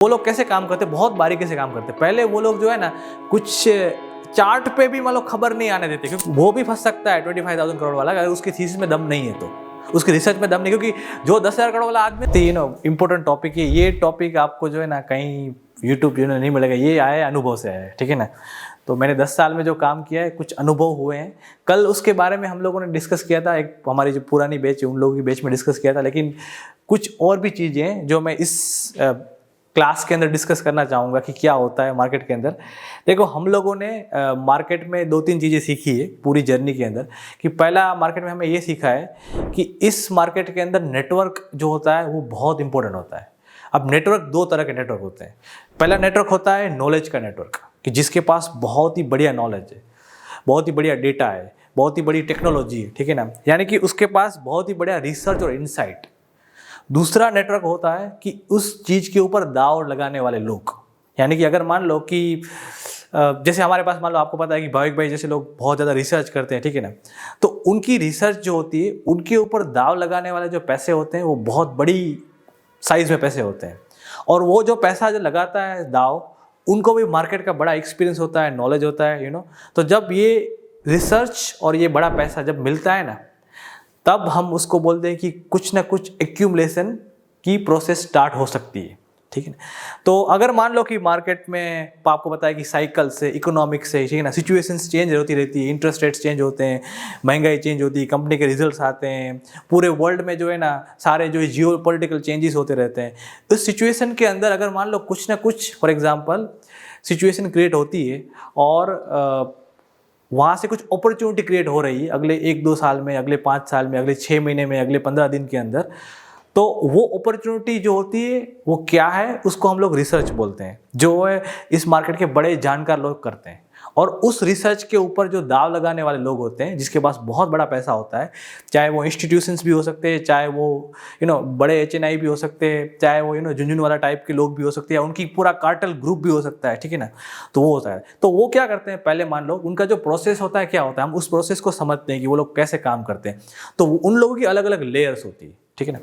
वो लोग कैसे काम करते, बहुत बारीकी से काम करते। पहले वो लोग जो है ना कुछ चार्ट पे भी मान लो खबर नहीं आने देते, क्योंकि वो भी फंस सकता है 25,000 करोड़ वाला, अगर उसकी थीसिस में दम नहीं है तो, उसकी रिसर्च में दम नहीं, क्योंकि जो 10,000 करोड़ वाला आदमी इंपॉर्टेंट टॉपिक है। ये टॉपिक आपको जो है ना कहीं यूट्यूब जो नहीं मिलेगा, ये आया है अनुभव से आया है, ठीक है ना। तो मैंने 10 साल में जो काम किया है, कुछ अनुभव हुए हैं। कल उसके बारे में हम लोगों ने डिस्कस किया था, एक हमारी जो पुरानी बैच है उन लोगों की बैच में डिस्कस किया था, लेकिन कुछ और भी चीज़ें हैं जो मैं इस क्लास के अंदर डिस्कस करना चाहूँगा कि क्या होता है मार्केट के अंदर। देखो, हम लोगों ने मार्केट में 2-3 चीज़ें सीखी है पूरी जर्नी के अंदर। कि पहला, मार्केट में हमें ये सीखा है कि इस मार्केट के अंदर नेटवर्क जो होता है वो बहुत इंपॉर्टेंट होता है। अब नेटवर्क, दो तरह के नेटवर्क होते हैं। पहला नेटवर्क होता है नॉलेज का नेटवर्क, कि जिसके पास बहुत ही बढ़िया नॉलेज है, बहुत ही बढ़िया डेटा है, बहुत ही बड़ी टेक्नोलॉजी है, ठीक है ना, यानी कि उसके पास बहुत ही बढ़िया रिसर्च और इनसाइट। दूसरा नेटवर्क होता है कि उस चीज़ के ऊपर दाव लगाने वाले लोग, यानी कि अगर मान लो कि जैसे हमारे पास, मान लो आपको पता है कि भाविक भाई जैसे लोग बहुत ज़्यादा रिसर्च करते हैं, ठीक है ना, तो उनकी रिसर्च जो होती है, उनके ऊपर दाव लगाने वाले जो पैसे होते हैं वो बहुत बड़ी साइज़ में पैसे होते हैं। और वो जो पैसा जो लगाता है दाव, उनको भी मार्केट का बड़ा एक्सपीरियंस होता है, नॉलेज होता है, तो जब ये रिसर्च और ये बड़ा पैसा जब मिलता है ना, तब हम उसको बोलते हैं कि कुछ ना कुछ एक्यूमुलेशन की प्रोसेस स्टार्ट हो सकती है, ठीक है ना। तो अगर मान लो कि मार्केट में आपको पता है कि साइकिल से, इकोनॉमिक से, ठीक है ना, सिचुएशंस चेंज होती रहती है, इंटरेस्ट रेट्स चेंज होते हैं, महंगाई चेंज होती है, कंपनी के रिजल्ट्स आते हैं, पूरे वर्ल्ड में जो है ना सारे जो जियो पॉलिटिकल चेंजेस होते रहते हैं। उस सिचुएशन के अंदर अगर मान लो कुछ ना कुछ, फॉर एग्जाम्पल, सिचुएशन क्रिएट होती है और वहाँ से कुछ अपॉर्चुनिटी क्रिएट हो रही है अगले 1-2 साल में, अगले 5 साल में, अगले 6 महीने में, अगले 15 दिन के अंदर, तो वो अपॉर्चुनिटी जो होती है वो क्या है, उसको हम लोग रिसर्च बोलते हैं, जो है इस मार्केट के बड़े जानकार लोग करते हैं। और उस रिसर्च के ऊपर जो दाव लगाने वाले लोग होते हैं, जिसके पास बहुत बड़ा पैसा होता है, चाहे वो इंस्टीट्यूशंस भी हो सकते हैं, चाहे वो बड़े HNI भी हो सकते हैं, चाहे वो झुंझुन वाला टाइप के लोग भी हो सकते हैं, उनकी पूरा कार्टेल ग्रुप भी हो सकता है, ठीक है ना। तो वो होता है, तो वो क्या करते हैं, पहले मान लो उनका जो प्रोसेस होता है क्या होता है, हम उस प्रोसेस को समझते हैं कि वो लोग कैसे काम करते हैं। तो उन लोगों की अलग अलग लेयर्स होती है, ठीक है ना।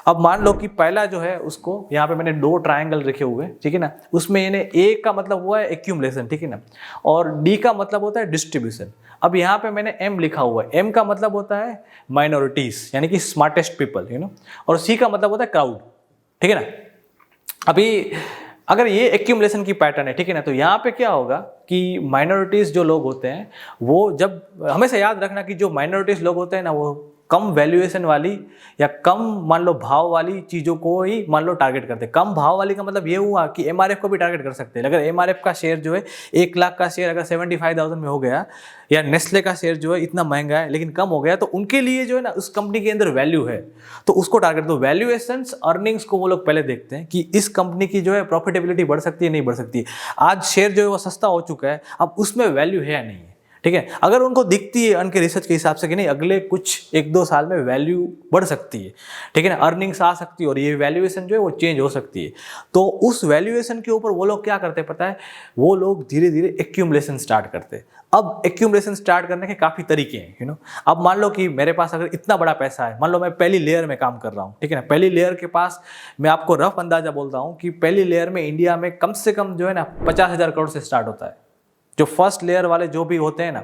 अब मान लो कि पहला जो है, उसको यहाँ पे मैंने 2 ट्रायंगल रखे हुए, ठीक है ना, उसमें यानी A का मतलब हुआ है एक्यूमुलेशन, ठीक है ना, और D का मतलब होता है डिस्ट्रीब्यूशन। अब यहाँ पे मैंने M लिखा हुआ है, M का मतलब होता है माइनॉरिटीज, यानी कि स्मार्टेस्ट पीपल, और C का मतलब होता है क्राउड, ठीक है ना। अभी अगर ये एक्यूमुलेशन की पैटर्न है, ठीक है ना, तो यहाँ पे क्या होगा कि माइनॉरिटीज जो लोग होते हैं, वो जब, हमेशा याद रखना कि जो माइनॉरिटीज लोग होते हैं ना, वो कम वैल्यूएशन वाली या कम मान लो भाव वाली चीज़ों को ही मान लो टारगेट करते हैं। कम भाव वाली का मतलब ये हुआ कि MRF को भी टारगेट कर सकते हैं। अगर MRF का शेयर जो है 1 लाख का शेयर अगर 75,000 में हो गया, या नेस्ले का शेयर जो है इतना महंगा है लेकिन कम हो गया, तो उनके लिए जो है ना उस कंपनी के अंदर वैल्यू है, तो उसको टारगेट दो। वैल्यूएशंस, अर्निंग्स को वो लोग पहले देखते हैं कि इस कंपनी की जो है प्रॉफिटेबिलिटी बढ़ सकती है, नहीं बढ़ सकती है। आज शेयर जो है वो सस्ता हो चुका है, अब उसमें वैल्यू है या नहीं है, ठीक है। अगर उनको दिखती है उनके रिसर्च के हिसाब से कि नहीं, अगले कुछ 1-2 साल में वैल्यू बढ़ सकती है, ठीक है ना, अर्निंग्स आ सकती है और ये वैल्यूएशन जो है वो चेंज हो सकती है, तो उस वैल्यूएशन के ऊपर वो लोग क्या करते हैं पता है, वो लोग धीरे धीरे एक्यूमुलेशन स्टार्ट करते हैं। अब एक्यूमुलेशन स्टार्ट करने के काफ़ी तरीके हैं, अब मान लो कि मेरे पास अगर इतना बड़ा पैसा है, मान लो मैं पहली लेयर में काम कर रहा हूँ, ठीक है ना, पहली लेयर के पास मैं आपको रफ अंदाजा बोलता हूँ कि पहली लेयर में इंडिया में कम से कम जो है ना 50,000 करोड़ से स्टार्ट होता है। जो फर्स्ट लेयर वाले जो भी होते हैं ना,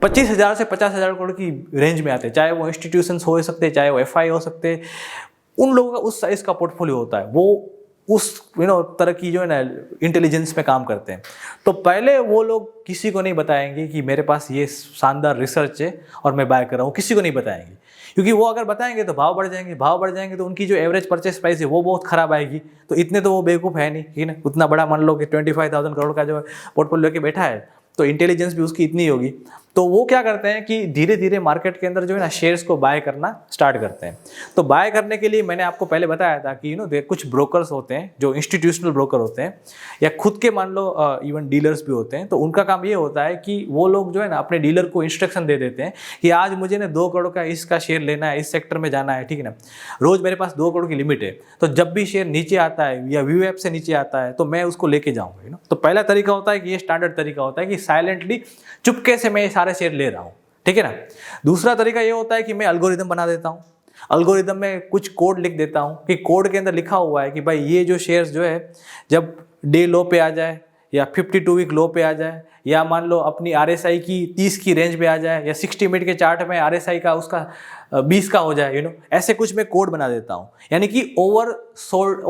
25,000 से 50,000 करोड़ की रेंज में आते हैं, चाहे वो इंस्टीट्यूशंस हो सकते हैं, चाहे वो FI हो सकते हैं, उन लोगों का उस साइज का पोर्टफोलियो होता है, वो उस तरह की जो है ना इंटेलिजेंस में काम करते हैं। तो पहले वो लोग किसी को नहीं बताएंगे कि मेरे पास ये शानदार रिसर्च है और मैं बाय कर रहा हूँ, किसी को नहीं बताएंगे, क्योंकि वो अगर बताएंगे तो भाव बढ़ जाएंगे, भाव बढ़ जाएंगे तो उनकी जो एवरेज परचेस प्राइस है वो बहुत खराब आएगी। तो इतने तो वो बेवकूफ़ है नहीं, ठीक है ना, उतना बड़ा मान लो कि 25,000 करोड़ का जो पोर्टफोलियो के बैठा है, तो इंटेलिजेंस भी उसकी इतनी होगी। तो वो क्या करते हैं कि धीरे धीरे मार्केट के अंदर जो है ना शेयर्स को बाय करना स्टार्ट करते हैं। तो बाय करने के लिए मैंने आपको पहले बताया था कि कुछ ब्रोकर्स होते हैं जो इंस्टीट्यूशनल ब्रोकर होते हैं, या खुद के मान लो इवन डीलर्स भी होते हैं। तो उनका काम ये होता है कि वो लोग जो है ना अपने डीलर को इंस्ट्रक्शन दे देते हैं कि आज मुझे ना 2 करोड़ का इसका शेयर लेना है, इस सेक्टर में जाना है, ठीक है ना, रोज़ मेरे पास 2 करोड़ की लिमिट है, तो जब भी शेयर नीचे आता है या VWAP से नीचे आता है तो मैं उसको लेके जाऊँगा। तो पहला तरीका होता है कि ये स्टैंडर्ड तरीका होता है कि साइलेंटली, चुपके से मैं ये सारे शेयर ले रहा हूँ, ठीक है ना। दूसरा तरीका ये होता है कि मैं एल्गोरिदम बना देता हूँ। अल्गोरिदम में कुछ कोड लिख देता हूँ कि कोड के अंदर लिखा हुआ है कि भाई ये जो शेयर्स जो है जब डे लो पे आ जाए या 52 वीक लो पे आ जाए या मान लो अपनी RSI की 30 की रेंज पे आ जाए या 60 मिनट के चार्ट में RSI का उसका 20 का हो जाए, ऐसे कुछ मैं कोड बना देता हूँ। यानी कि ओवरसोल्ड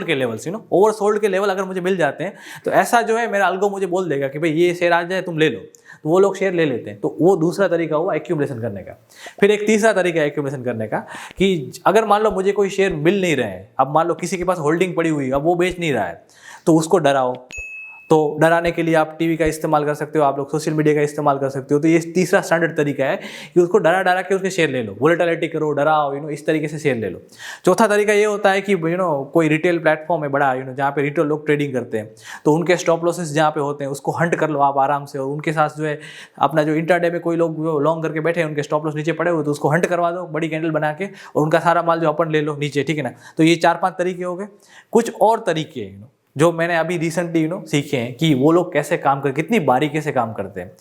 के लेवल्स, ओवरसोल्ड के लेवल अगर मुझे मिल जाते हैं तो ऐसा जो है मेरा अल्गो मुझे बोल देगा कि भाई ये शेयर आ जाए तुम ले लो, तो वो लोग शेयर ले लेते हैं। तो वो दूसरा तरीका हुआ एक्यूमुलेशन करने का। फिर एक तीसरा तरीका है एक्यूमुलेशन करने का कि अगर मान लो मुझे कोई शेयर मिल नहीं रहे हैं, अब मान लो किसी के पास होल्डिंग पड़ी हुई है, अब वो बेच नहीं रहा है, तो उसको डराओ। तो डराने के लिए आप टीवी का इस्तेमाल कर सकते हो, आप लोग सोशल मीडिया का इस्तेमाल कर सकते हो। तो ये तीसरा स्टैंडर्ड तरीका है कि उसको डरा के उसके शेयर ले लो, वोलेटिलिटी करो, डराओ, इस तरीके से शेयर ले लो। चौथा तरीका ये होता है कि कोई रिटेल प्लेटफॉर्म है बड़ा, जहाँ पे रिटेल लोग ट्रेडिंग करते हैं, तो उनके स्टॉप लॉसेस जहाँ पे होते हैं उसको हंट कर लो आप आराम से, और उनके साथ जो है अपना जो इंट्राडे में कोई लोग लॉन्ग करके बैठे हैं, उनके स्टॉप लॉस नीचे पड़े हुए, तो उसको हंट करवा दो बड़ी कैंडल बना के, और उनका सारा माल जो अपन ले लो नीचे, ठीक है ना। तो ये 4-5 तरीके हो गए। कुछ और तरीके जो मैंने अभी रिसेंटली सीखे हैं कि वो लोग कैसे काम करते, कितनी बारीकी से काम करते हैं।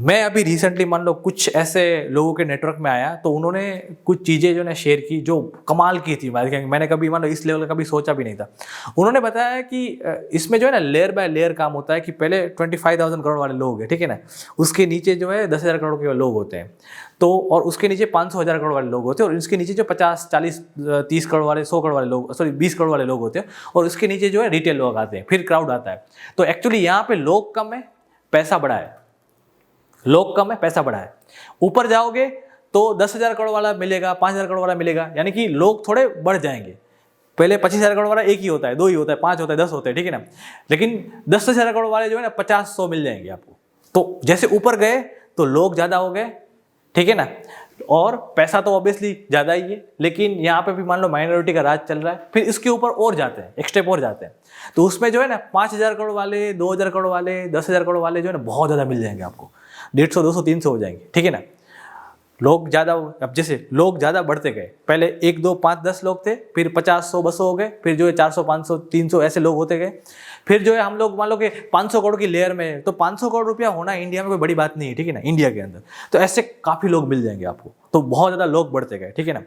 मैं अभी रिसेंटली मान लो कुछ ऐसे लोगों के नेटवर्क में आया, तो उन्होंने कुछ चीज़ें जो है शेयर की जो कमाल की थी, मैंने कभी मान लो इस लेवल का कभी सोचा भी नहीं था। उन्होंने बताया कि इसमें जो है ना लेयर बाय लेयर काम होता है कि पहले 25,000 करोड़ वाले लोग हैं, ठीक है ना, उसके नीचे जो है 10,000 करोड़ के लोग होते हैं, तो और उसके नीचे 500,000 करोड़ वाले लोग होते हैं, और इसके नीचे जो 50, 40, 30 करोड़ वाले, 100 करोड़ वाले लोग, 20 करोड़ वाले लोग होते हैं, और उसके नीचे जो है रिटेल लोग आते हैं, फिर क्राउड आता है। तो एक्चुअली यहाँ पे लोग कम है, पैसा बड़ा है, लोग कम है, पैसा बड़ा है। ऊपर जाओगे तो 10,000 करोड़ वाला मिलेगा, 5,000 करोड़ वाला मिलेगा, यानी कि लोग थोड़े बढ़ जाएंगे। पहले 25,000 करोड़ वाला एक ही होता है, 2 ही होता है, 5 होता है, 10 होते हैं, ठीक है ना। लेकिन 10,000 करोड़ वाले जो है ना 50-100 मिल जाएंगे आपको। तो जैसे ऊपर गए तो लोग ज़्यादा हो गए, ठीक है ना, और पैसा तो ऑब्वियसली ज़्यादा ही है, लेकिन यहाँ पे भी मान लो माइनॉरिटी का राज चल रहा है। फिर इसके ऊपर और जाते हैं, एक स्टेप और जाते हैं, तो उसमें जो है ना 5,000 करोड़ वाले, 2,000 करोड़ वाले, 10,000 करोड़ वाले जो है ना बहुत ज़्यादा मिल जाएंगे आपको, 150, 200, 300 हो जाएंगे, ठीक है ना। लोग ज़्यादा, अब जैसे लोग ज़्यादा बढ़ते गए, पहले 1, 2, 5, 10 लोग थे, फिर 50, 100, 200 हो गए, फिर जो है 400, 500, 300 ऐसे लोग होते गए। फिर जो है हम लोग मान लो कि 500 करोड़ की लेयर में, तो 500 करोड़ रुपया होना इंडिया में कोई बड़ी बात नहीं है, ठीक है ना, इंडिया के अंदर। तो ऐसे काफ़ी लोग मिल जाएंगे आपको, तो बहुत ज़्यादा लोग बढ़ते गए, ठीक है ना।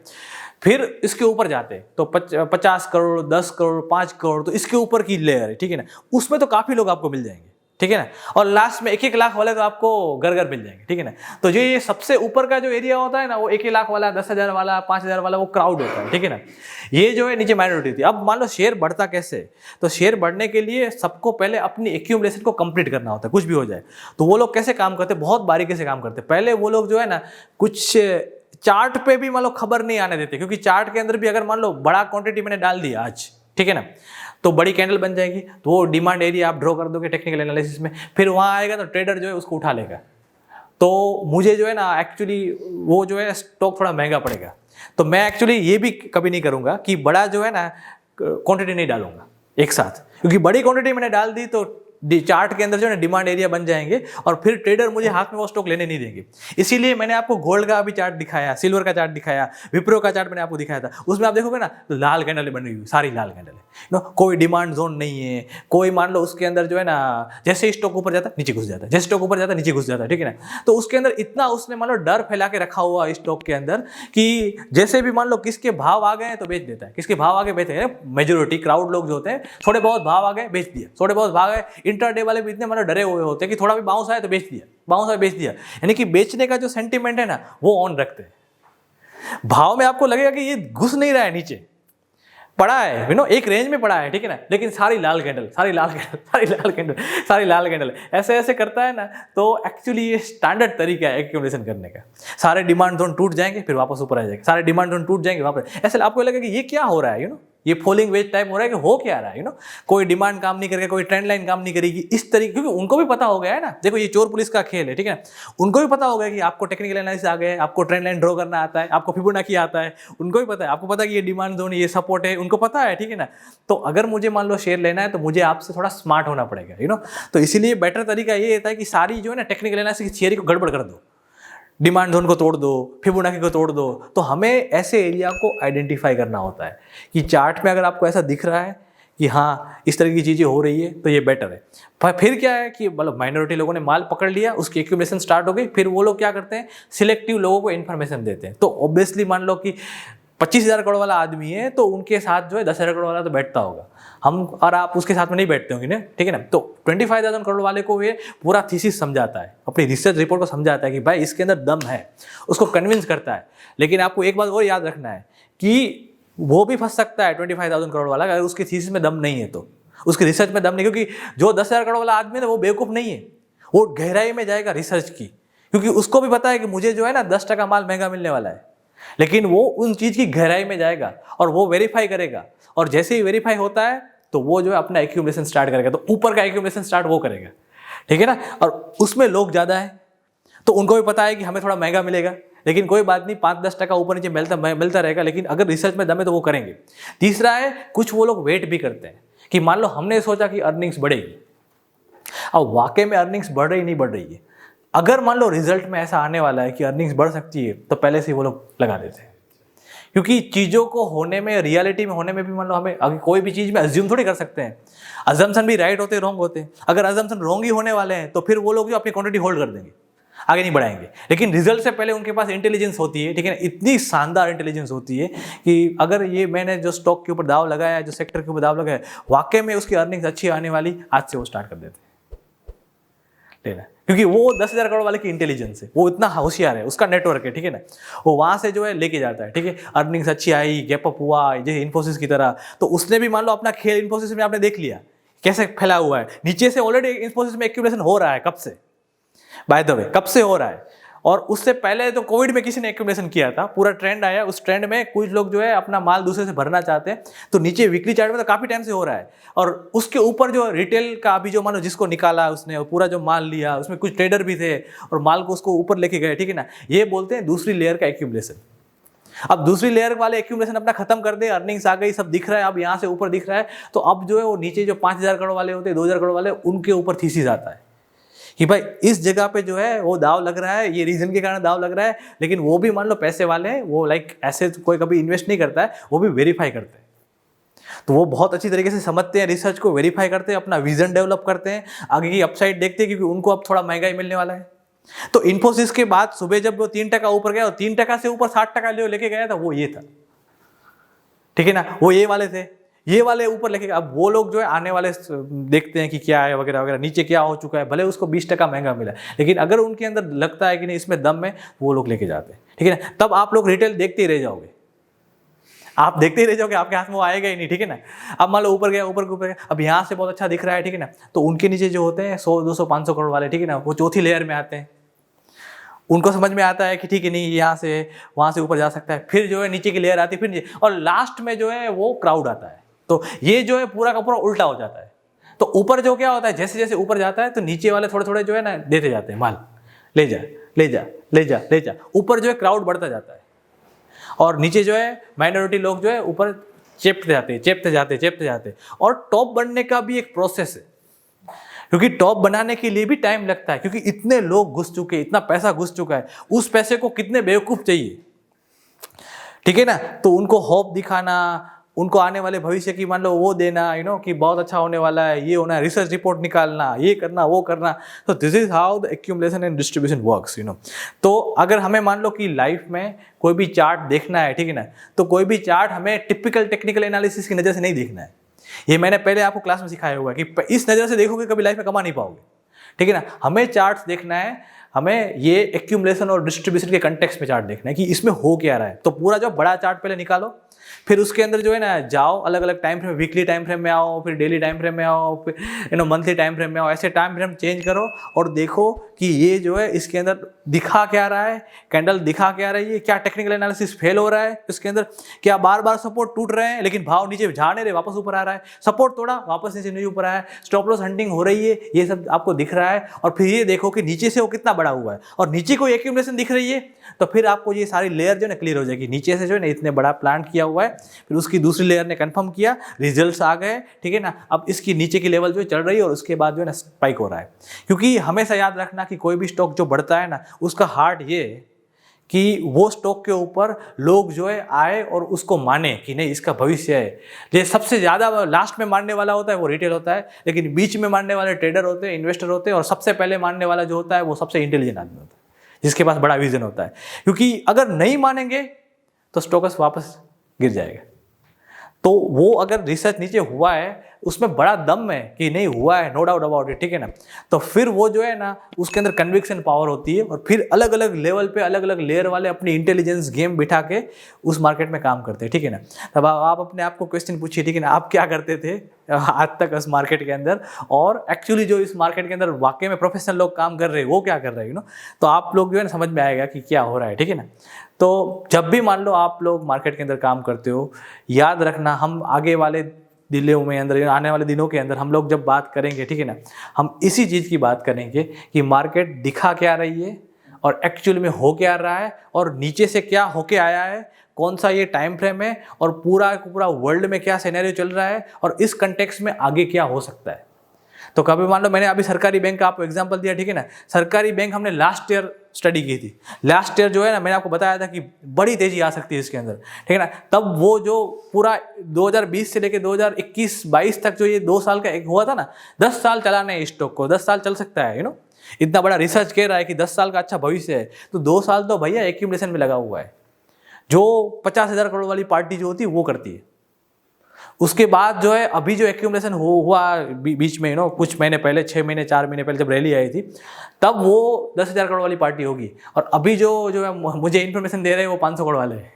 फिर इसके ऊपर जाते तो 50 करोड़, 10 करोड़, 5 करोड़, तो इसके ऊपर की लेयर है, ठीक है ना, उसमें तो काफ़ी लोग आपको मिल जाएंगे, ठीक है ना। और लास्ट में 1-1 लाख वाले तो आपको घर मिल जाएंगे, ठीक है ना। तो जो ये सबसे ऊपर का जो एरिया होता है ना, वो 1-1 लाख वाला, 10,000 वाला, 5,000 वाला, वो क्राउड होता है, ठीक है ना। ये जो है नीचे माइनॉरिटी थी। अब मान लो शेयर बढ़ता कैसे, तो शेयर बढ़ने के लिए सबको पहले अपनी एक्यूमुलेशन को कंप्लीट करना होता है, कुछ भी हो जाए। तो वो लोग कैसे काम करते हैं, बहुत बारीकी से काम करते हैं। पहले वो लोग जो है ना कुछ चार्ट पे भी मान लो खबर नहीं आने देते, क्योंकि चार्ट के अंदर भी अगर मान लो बड़ा क्वांटिटी मैंने डाल दिया आज, ठीक है ना, तो बड़ी कैंडल बन जाएगी, तो वो डिमांड एरिया आप ड्रॉ कर दोगे टेक्निकल एनालिसिस में, फिर वहाँ आएगा तो ट्रेडर जो है उसको उठा लेगा। तो मुझे जो है ना एक्चुअली वो जो है स्टॉक थोड़ा महंगा पड़ेगा, तो मैं एक्चुअली ये भी कभी नहीं करूँगा कि बड़ा जो है ना क्वांटिटी नहीं डालूंगा एक साथ, क्योंकि बड़ी क्वांटिटी मैंने डाल दी तो चार्ट के अंदर जो है ना डिमांड एरिया बन जाएंगे, और फिर ट्रेडर मुझे हाथ में वो स्टॉक लेने नहीं देंगे। इसीलिए मैंने आपको गोल्ड का भी चार्ट दिखाया, सिल्वर का चार्ट दिखाया, विप्रो का चार्ट मैंने आपको दिखाया था, उसमें आप देखोगे ना तो लाल कैंडल बन रही हुई, सारी लाल कैंडल है, कोई डिमांड जोन नहीं है, कोई मान लो उसके अंदर जो है ना जैसे स्टॉक ऊपर जाता है नीचे घुस जाता है, जैसे स्टॉक ऊपर जाता है नीचे घुस जाता है, ठीक है ना। तो उसके अंदर इतना उसने मान लो डर फैला के रखा हुआ स्टॉक के अंदर कि जैसे भी मान लो किसके भाव आ गए तो बेच देता है, किसके भाव आगे बेचते हैं, मेजोरिटी क्राउड लोग जो होते हैं, थोड़े बहुत भाव आ गए बेच दिया, थोड़े बहुत भाव आए, इंट्राडे वाले भी इतने मतलब डरे हुए होते हैं कि थोड़ा भी बाउंस आए तो बेच दिया, बाउंस आए बेच दिया, यानी कि बेचने का जो सेंटीमेंट है ना वो ऑन रखते हैं। भाव में आपको लगेगा कि ये घुस नहीं रहा है, नीचे पड़ा है, एक रेंज में पड़ा है, ठीक है ना, लेकिन सारी लाल कैंडल, सारी लाल कैंडल, सारी लाल कैंडल, सारी लाल कैंडल ऐसे ऐसे करता है ना। तो एक्चुअली ये स्टैंडर्ड तरीका है एक्यूमुलेशन करने का। सारे डिमांड जोन टूट जाएंगे फिर वापस ऊपर आ जाएंगे, सारे डिमांड जोन टूट जाएंगे वापस, ऐसे आपको लगेगा कि ये क्या हो रहा है, ये फॉलिंग वेज टाइप हो रहा है कि हो क्या रहा है, कोई डिमांड काम नहीं करेगा, कोई ट्रेंड लाइन काम नहीं करेगी इस तरीके, क्योंकि उनको भी पता हो गया है ना, देखो ये चोर पुलिस का खेल है, ठीक है ना। उनको भी पता हो गया कि आपको टेक्निकल एनालिसिस आ गया है, आपको ट्रेंड लाइन ड्रॉ करना आता है, आपको फिबोनाची आता है, उनको भी पता है, आपको पता है कि ये डिमांड जोन, ये सपोर्ट है, उनको पता है, ठीक है ना। तो अगर मुझे मान लो शेयर लेना है तो मुझे आपसे थोड़ा स्मार्ट होना पड़ेगा, तो इसीलिए बेटर तरीका ये होता है कि सारी जो है ना टेक्निकल एनालिसिस की थियरी को गड़बड़ कर दो, डिमांड जोन को तोड़ दो, फिबोनाची को तोड़ दो। तो हमें ऐसे एरिया को आइडेंटिफाई करना होता है कि चार्ट में अगर आपको ऐसा दिख रहा है कि हाँ इस तरह की चीज़ें हो रही है तो ये बेटर है। पर फिर क्या है कि मतलब माइनॉरिटी लोगों ने माल पकड़ लिया, उसकी एक्यूमुलेशन स्टार्ट हो गई, फिर वो लोग क्या करते हैं, सिलेक्टिव लोगों को इन्फॉर्मेशन देते हैं। तो ऑब्वियसली मान लो कि 25,000 करोड़ वाला आदमी है तो उनके साथ जो है 10,000 करोड़ वाला तो बैठता होगा, हम और आप उसके साथ में नहीं बैठते होंगे ना, ठीक है ना। तो 25,000 करोड़ वाले को ये पूरा थीसिस समझाता है, अपनी रिसर्च रिपोर्ट को समझाता है कि भाई इसके अंदर दम है, उसको कन्विंस करता है। लेकिन आपको एक बात और याद रखना है कि वो भी फंस सकता है 25,000 करोड़ वाला, अगर उसकी थीसिस में दम नहीं है तो, उसकी रिसर्च में दम नहीं, क्योंकि जो 10,000 करोड़ वाला आदमी है वो बेवकूफ़ नहीं है, वो गहराई में जाएगा रिसर्च की, क्योंकि उसको भी पता है कि मुझे जो है ना 10% माल महंगा मिलने वाला है। लेकिन वो उन चीज़ की गहराई में जाएगा और वो वेरीफाई करेगा, और जैसे ही वेरीफाई होता है तो वो जो है अपना एक्यूमुलेशन स्टार्ट करेगा, तो ऊपर का एक्यूमुलेशन स्टार्ट वो करेगा, ठीक है ना। और उसमें लोग ज़्यादा हैं तो उनको भी पता है कि हमें थोड़ा महंगा मिलेगा, लेकिन कोई बात नहीं, 5-10% ऊपर नीचे मिलता रहेगा, लेकिन अगर रिसर्च में दम है तो वो करेंगे। तीसरा है, कुछ वो लोग वेट भी करते हैं कि मान लो हमने सोचा कि अर्निंग्स बढ़ेगी, अब वाकई में अर्निंग्स बढ़ रही नहीं बढ़ रही है, अगर मान लो रिजल्ट में ऐसा आने वाला है कि अर्निंग्स बढ़ सकती है तो पहले से ही वो लोग लगा देते हैं। क्योंकि चीज़ों को होने में, रियलिटी में होने में भी मान लो हमें अगर कोई भी चीज़ में अज्यूम थोड़ी कर सकते हैं, अजम्पशन भी राइट होते रॉन्ग होते हैं। अगर अजम्पशन रॉन्ग ही होने वाले हैं तो फिर वो लोग जो अपनी क्वांटिटी होल्ड कर देंगे, आगे नहीं बढ़ाएंगे। लेकिन रिजल्ट से पहले उनके पास इंटेलिजेंस होती है, ठीक है ना, इतनी शानदार इंटेलिजेंस होती है कि अगर ये मैंने जो स्टॉक के ऊपर दाव लगाया, जो सेक्टर के ऊपर दाव लगाया, वाकई में उसकी अर्निंग्स अच्छी आने वाली, आज से वो स्टार्ट कर देते हैं लेना, क्योंकि वो 10,000 करोड़ वाले की इंटेलिजेंस है, वो इतना होशियार है, उसका नेटवर्क है, ठीक है ना, वो वहां से जो है लेके जाता है, ठीक है। अर्निंग्स अच्छी आई, गैप अप हुआ, जैसे इन्फोसिस की तरह, तो उसने भी मान लो अपना खेल इन्फोसिस में आपने देख लिया कैसे फैला हुआ है, नीचे से ऑलरेडी इन्फोसिस में एक्यूमुलेशन हो रहा है, कब से, बाय द वे कब से हो रहा है। और उससे पहले तो कोविड में किसी ने एक्यूमुलेशन किया था, पूरा ट्रेंड आया, उस ट्रेंड में कुछ लोग जो है अपना माल दूसरे से भरना चाहते हैं, तो नीचे वीकली चार्ट में तो काफी टाइम से हो रहा है। और उसके ऊपर जो रिटेल का अभी जो मानो जिसको निकाला उसने, और पूरा जो माल लिया, उसमें कुछ ट्रेडर भी थे और माल को उसको ऊपर लेके गए, ठीक है ना, ये बोलते हैं दूसरी लेयर का एक्यूमुलेशन। अब दूसरी लेयर वाले एक्यूमुलेशन अपना खत्म कर दे, अर्निंग्स आ गई, सब दिख रहा है, अब यहाँ से ऊपर दिख रहा है, तो अब जो है वो नीचे जो 5,000 करोड़ वाले होते हैं, 2,000 करोड़ वाले, उनके ऊपर थीसिस आता है कि भाई इस जगह पे जो है वो दाव लग रहा है, ये रीजन के कारण दाव लग रहा है। लेकिन वो भी मान लो पैसे वाले हैं, वो लाइक ऐसे कोई कभी इन्वेस्ट नहीं करता है, वो भी वेरीफाई करते हैं, तो वो बहुत अच्छी तरीके से समझते हैं रिसर्च को, वेरीफाई करते हैं, अपना विजन डेवलप करते हैं, आगे की अपसाइड देखते हैं, क्योंकि उनको अब थोड़ा महंगाई मिलने वाला है। तो इन्फोसिस के बाद सुबह जब वो 3% ऊपर गया और 3% से ऊपर 60% लेके गया था, वो ये था, ठीक है ना, वो ये वाले थे, ये वाले ऊपर लेके। अब वो लोग जो है आने वाले देखते हैं कि क्या है वगैरह वगैरह, नीचे क्या हो चुका है, भले उसको 20% महंगा मिला, लेकिन अगर उनके अंदर लगता है कि नहीं इसमें दम है, वो लोग लेके जाते हैं, ठीक है ना। तब आप लोग रिटेल देखते ही रह जाओगे, आप देखते ही रह जाओगे, आपके हाथ में वो आएगा ही नहीं, ठीक है ना। अब मान लो ऊपर गया, ऊपर गया, अब यहाँ से बहुत अच्छा दिख रहा है, ठीक है ना, तो उनके नीचे जो होते हैं 100, 200, 500 करोड़ वाले, ठीक है ना, वो चौथी लेयर में आते हैं, उनको समझ में आता है कि ठीक है नहीं यहाँ से वहाँ से ऊपर जा सकता है, फिर जो है नीचे की लेयर आती है, फिर नीचे, और लास्ट में जो है वो क्राउड आता है। तो ये जो है पूरा का पूरा उल्टा हो जाता है। तो ऊपर जो क्या होता है, जैसे जैसे ऊपर जाता है तो नीचे वाले थोड़े थोड़े जो है ना देते जाते हैं माल, ले जा ले जा ले जा ले जा, ऊपर जो है क्राउड बढ़ता जाता है, और नीचे जो है माइनॉरिटी लोग जो है ऊपर चेपते जाते चेपते जाते चेपते जाते। और टॉप बनने का भी एक प्रोसेस है, क्योंकि टॉप बनाने के लिए भी टाइम लगता है, क्योंकि इतने लोग घुस चुके हैं, इतना पैसा घुस चुका है, उस पैसे को कितने बेवकूफ चाहिए, ठीक है ना। तो उनको होप दिखाना, उनको आने वाले भविष्य की मान लो वो देना, यू नो कि बहुत अच्छा होने वाला है, ये होना है, रिसर्च रिपोर्ट निकालना, ये करना वो करना। तो this is how the accumulation and distribution works, you know. तो अगर हमें मान लो कि लाइफ में कोई भी चार्ट देखना है, ठीक है ना, तो कोई भी चार्ट हमें टिपिकल टेक्निकल एनालिसिस की नज़र से नहीं देखना है। ये मैंने पहले आपको क्लास में सिखाया हुआ है कि इस नज़र से देखोगे कभी लाइफ में कमा नहीं पाओगे, ठीक है ना। हमें चार्ट्स देखना है, हमें ये एक्यूमुलेशन और डिस्ट्रीब्यूशन के कंटेक्स्ट में चार्ट देखना है कि इसमें हो क्या रहा है। तो पूरा जो बड़ा चार्ट पहले निकालो, फिर उसके अंदर जो है ना जाओ, अलग अलग time frame, weekly time frame में आओ, फिर डेली टाइम फ्रेम में आओ, फिर you know monthly time frame में आओ, ऐसे टाइम फ्रेम चेंज करो और देखो कि ये जो है इसके अंदर दिखा क्या रहा है, कैंडल दिखा क्या रही है, क्या टेक्निकल एनालिसिस फेल हो रहा है इसके अंदर, क्या बार बार सपोर्ट टूट रहे हैं लेकिन भाव नीचे जा नहीं रहे, वापस ऊपर आ रहा है, सपोर्ट तोड़ा वापस नीचे नहीं ऊपर आया, स्टॉप लॉस हंटिंग हो रही है, ये सब आपको दिख रहा है। और फिर ये देखो कि नीचे से वो कितना बड़ा हुआ है, और नीचे कोई एक्यूमुलेशन दिख रही है, तो फिर आपको ये सारी लेयर जो है ना क्लियर हो जाएगी। नीचे से जो है ना इतने बड़ा प्लांट किया हुआ है, फिर उसकी दूसरी लेयर ने कंफर्म किया, रिजल्ट्स आ गए, ठीक है ना। अब इसकी नीचे की लेवल जो चल रही है और उसके बाद जो है ना स्पाइक हो रहा है। क्योंकि हमेशा याद रखना कि कोई भी स्टॉक जो बढ़ता है ना, उसका हार्ट ये कि वो स्टॉक के ऊपर लोग जो है आए और उसको माने कि नहीं इसका भविष्य है। जो सबसे ज़्यादा लास्ट में मानने वाला होता है वो रिटेल होता है, लेकिन बीच में मानने वाले ट्रेडर होते हैं, इन्वेस्टर होते हैं, और सबसे पहले मानने वाला जो होता है वो सबसे इंटेलिजेंट आदमी होता है, जिसके पास बड़ा विजन होता है। क्योंकि अगर नहीं मानेंगे तो स्टॉक्स वापस गिर जाएगा। तो वो अगर रिसर्च नीचे हुआ है उसमें बड़ा दम है कि नहीं हुआ है, नो डाउट अबाउट इट, ठीक है ना, तो फिर वो जो है ना उसके अंदर कन्विक्शन पावर होती है, और फिर अलग अलग लेवल पे अलग अलग लेयर वाले अपनी इंटेलिजेंस गेम बिठा के उस मार्केट में काम करते हैं, ठीक है ना। तब आप अपने आप को क्वेश्चन पूछिए, ठीक है ना, आप क्या करते थे आज तक उस मार्केट के अंदर, और एक्चुअली जो इस मार्केट के अंदर वाकई में प्रोफेशनल लोग काम कर रहे हैं वो क्या कर रहे हैं, यू नो। तो आप लोग जो है ना समझ में आएगा कि क्या हो रहा है, ठीक है ना। तो जब भी मान लो आप लोग मार्केट के अंदर काम करते हो, याद रखना हम आगे वाले दिनों में अंदर, आने वाले दिनों के अंदर हम लोग जब बात करेंगे, ठीक है ना, हम इसी चीज़ की बात करेंगे कि मार्केट दिखा क्या रही है और एक्चुअल में हो क्या रहा है, और नीचे से क्या होके आया है, कौन सा ये टाइम फ्रेम है, और पूरा पूरा वर्ल्ड में क्या सिनेरियो चल रहा है, और इस कंटेक्स्ट में आगे क्या हो सकता है। तो कभी मान लो मैंने अभी सरकारी बैंक का आपको एग्जांपल दिया, ठीक है ना। सरकारी बैंक हमने लास्ट ईयर स्टडी की थी। लास्ट ईयर जो है ना मैंने आपको बताया था कि बड़ी तेजी आ सकती है इसके अंदर, ठीक है ना। तब वो जो पूरा 2020 से लेकर 2021-22 तक जो ये 2 साल का एक हुआ था ना, 10 साल चलाने हैं स्टॉक को, 10 साल चल सकता है, यू नो। इतना बड़ा रिसर्च कह रहा है कि 10 साल का अच्छा भविष्य है, तो 2 साल तो भैया एक्यूमुलेशन में लगा हुआ है, जो 50,000 करोड़ वाली पार्टी जो होती है वो करती है। उसके बाद जो है अभी जो एक्यूमुलेशन हुआ बीच में, यू नो, कुछ महीने पहले, 6 महीने 4 महीने पहले जब रैली आई थी, तब वो 10,000 करोड़ वाली पार्टी होगी, और अभी जो है मुझे इन्फॉर्मेशन दे रहे हैं वो 500 करोड़ वाले हैं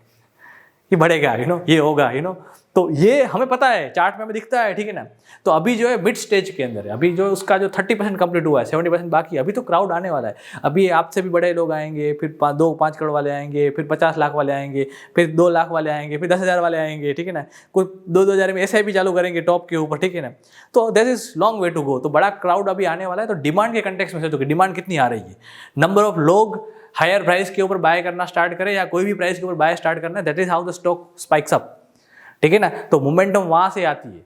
कि बढ़ेगा, यू नो, ये होगा, यू नो। तो ये हमें पता है, चार्ट में हमें दिखता है, ठीक है ना। तो अभी जो है मिड स्टेज के अंदर है, अभी जो उसका जो 30% कंप्लीट हुआ है, 70% बाकी, अभी तो क्राउड आने वाला है। अभी आपसे भी बड़े लोग आएंगे, फिर 2-5 करोड़ वाले आएंगे, फिर 50 लाख वाले आएंगे, फिर 2 लाख वाले आएंगे, फिर 10,000 वाले आएंगे, ठीक है ना। कुछ 2-2 हज़ार में SIP चालू करेंगे टॉप के ऊपर, ठीक है ना। तो this is long way to go. तो बड़ा क्राउड अभी आने वाला है। तो डिमांड के कंटेक्स्ट में सोचो कि डिमांड कितनी आ रही है, नंबर ऑफ लोग हायर प्राइस के ऊपर बाय करना स्टार्ट करें या कोई भी प्राइस के ऊपर बाय स्टार्ट करना है, that is how the stock spikes up, ठीक है ना। तो मोमेंटम वहां से आती है,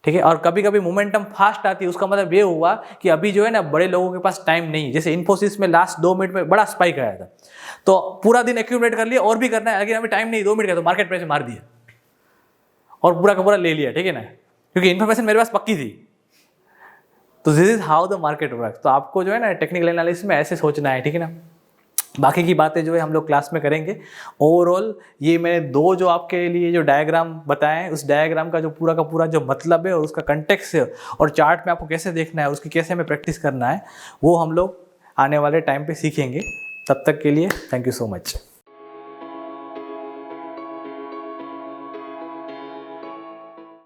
ठीक है। और कभी कभी मोमेंटम फास्ट आती है, उसका मतलब ये हुआ कि अभी जो है ना बड़े लोगों के पास टाइम नहीं। जैसे इन्फोसिस में लास्ट 2 मिनट में बड़ा स्पाइक आया था, तो पूरा दिन एक्यूमुलेट कर लिया और भी करना है, लेकिन अभी टाइम नहीं, 2 मिनट का, तो मार्केट प्राइस मार दिया और पूरा का पूरा ले लिया, ठीक है ना, क्योंकि इन्फॉर्मेशन मेरे पास पक्की थी। तो this is how the market work. तो आपको जो है ना टेक्निकल एनालिसिस में ऐसे सोचना है, ठीक है ना। बाकी की बातें जो है हम लोग क्लास में करेंगे। ओवरऑल ये मैंने 2 जो आपके लिए जो डायग्राम बताए हैं, उस डायग्राम का जो पूरा का पूरा जो मतलब है और उसका कंटेक्स्ट है और चार्ट में आपको कैसे देखना है, उसकी कैसे हमें प्रैक्टिस करना है, वो हम लोग आने वाले टाइम पे सीखेंगे। तब तक के लिए थैंक यू सो मच।